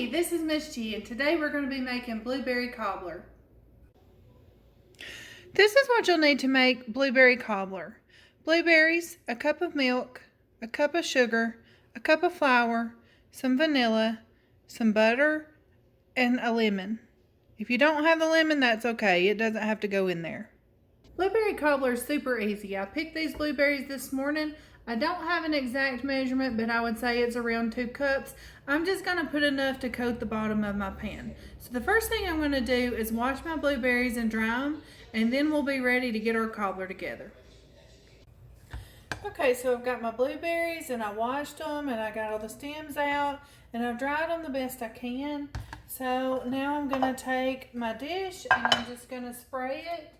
Hey, this is Miss G, and today we're going to be making blueberry cobbler. This is what you'll need to make blueberry cobbler. Blueberries, a cup of milk, a cup of sugar, a cup of flour, some vanilla, some butter, and a lemon. If you don't have the lemon, that's okay. It doesn't have to go in there. Blueberry cobbler is super easy. I picked these blueberries this morning. I don't have an exact measurement, but I would say it's around 2 cups. I'm just going to put enough to coat the bottom of my pan. So the first thing I'm going to do is wash my blueberries and dry them, and then we'll be ready to get our cobbler together. Okay, so I've got my blueberries and I washed them and I got all the stems out and I've dried them the best I can. So now I'm going to take my dish and I'm just going to spray it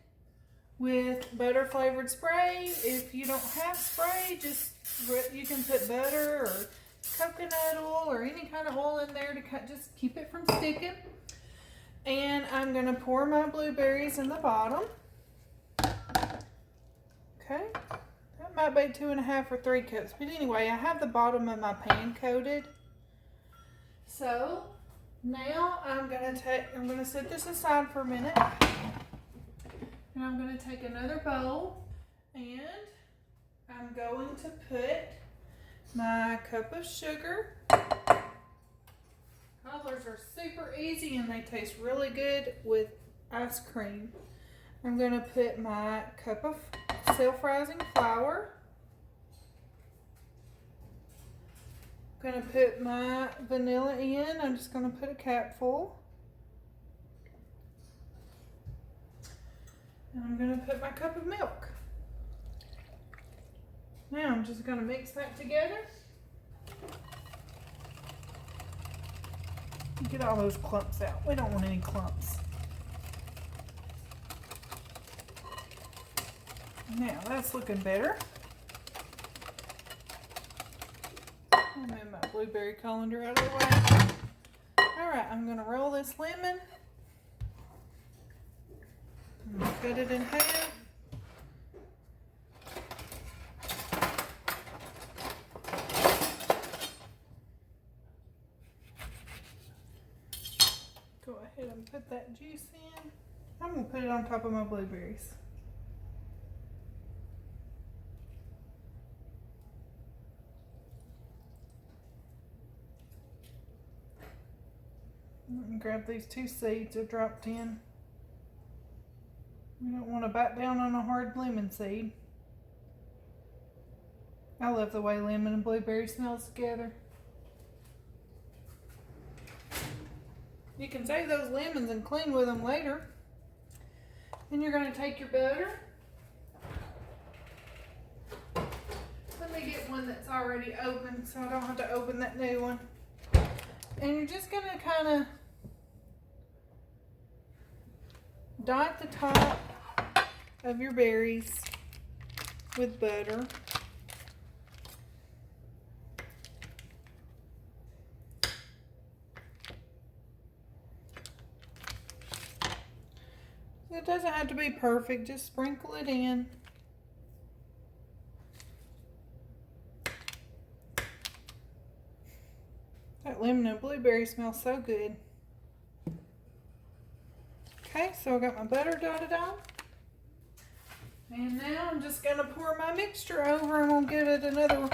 with butter flavored spray. If you don't have spray, you can put butter or coconut oil or any kind of oil in there to just keep it from sticking. And I'm going to pour my blueberries in the bottom. Okay, that might be 2.5 or 3 cups, but anyway, I have the bottom of my pan coated. So now I'm going to set this aside for a minute. And I'm going to take another bowl and I'm going to put my cup of sugar. Cobblers are super easy and they taste really good with ice cream. I'm going to put my cup of self-rising flour. I'm going to put my vanilla in. I'm just going to put a cap full. And I'm going to put my cup of milk. Now I'm just going to mix that together. Get all those clumps out. We don't want any clumps. Now that's looking better. I'll move my blueberry colander out of the way. Alright, I'm going to roll this lemon. Cut it in half. Go ahead and put that juice in. I'm going to put it on top of my blueberries. And grab these 2 seeds I dropped in. We don't want to bite down on a hard lemon seed. I love the way lemon and blueberry smells together. You can save those lemons and clean with them later. Then you're going to take your butter. Let me get one that's already open so I don't have to open that new one. And you're just going to kind of dot the top of your berries with butter. It doesn't have to be perfect, just sprinkle it in. That lemon and blueberry smells so good. Okay, so I got my butter dotted on. And now I'm just going to pour my mixture over and we'll give it another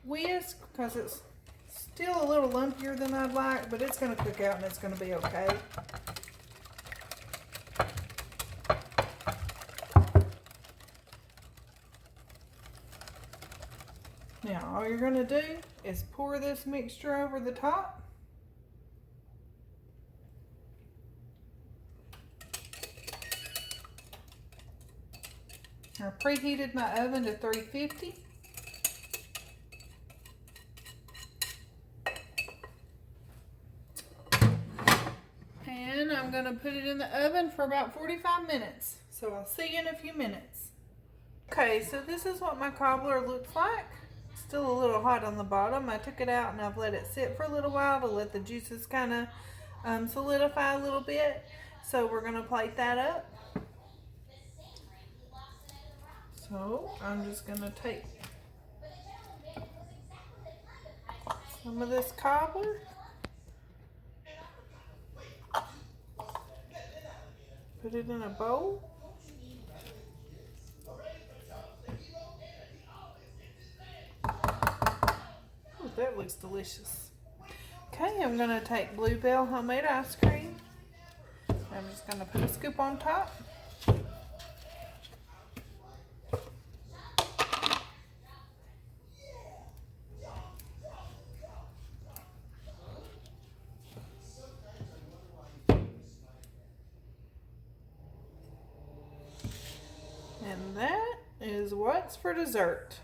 whisk because it's still a little lumpier than I'd like, but it's going to cook out and it's going to be okay. Now all you're going to do is pour this mixture over the top. I preheated my oven to 350. And I'm going to put it in the oven for about 45 minutes. So I'll see you in a few minutes. Okay, so this is what my cobbler looks like. Still a little hot on the bottom. I took it out and I've let it sit for a little while to let the juices kind of solidify a little bit. So we're going to plate that up. So I'm just going to take some of this cobbler Put it in a bowl. Ooh, that looks delicious. Okay, I'm going to take Bluebell homemade ice cream. I'm just going to put a scoop on top. And that is what's for dessert.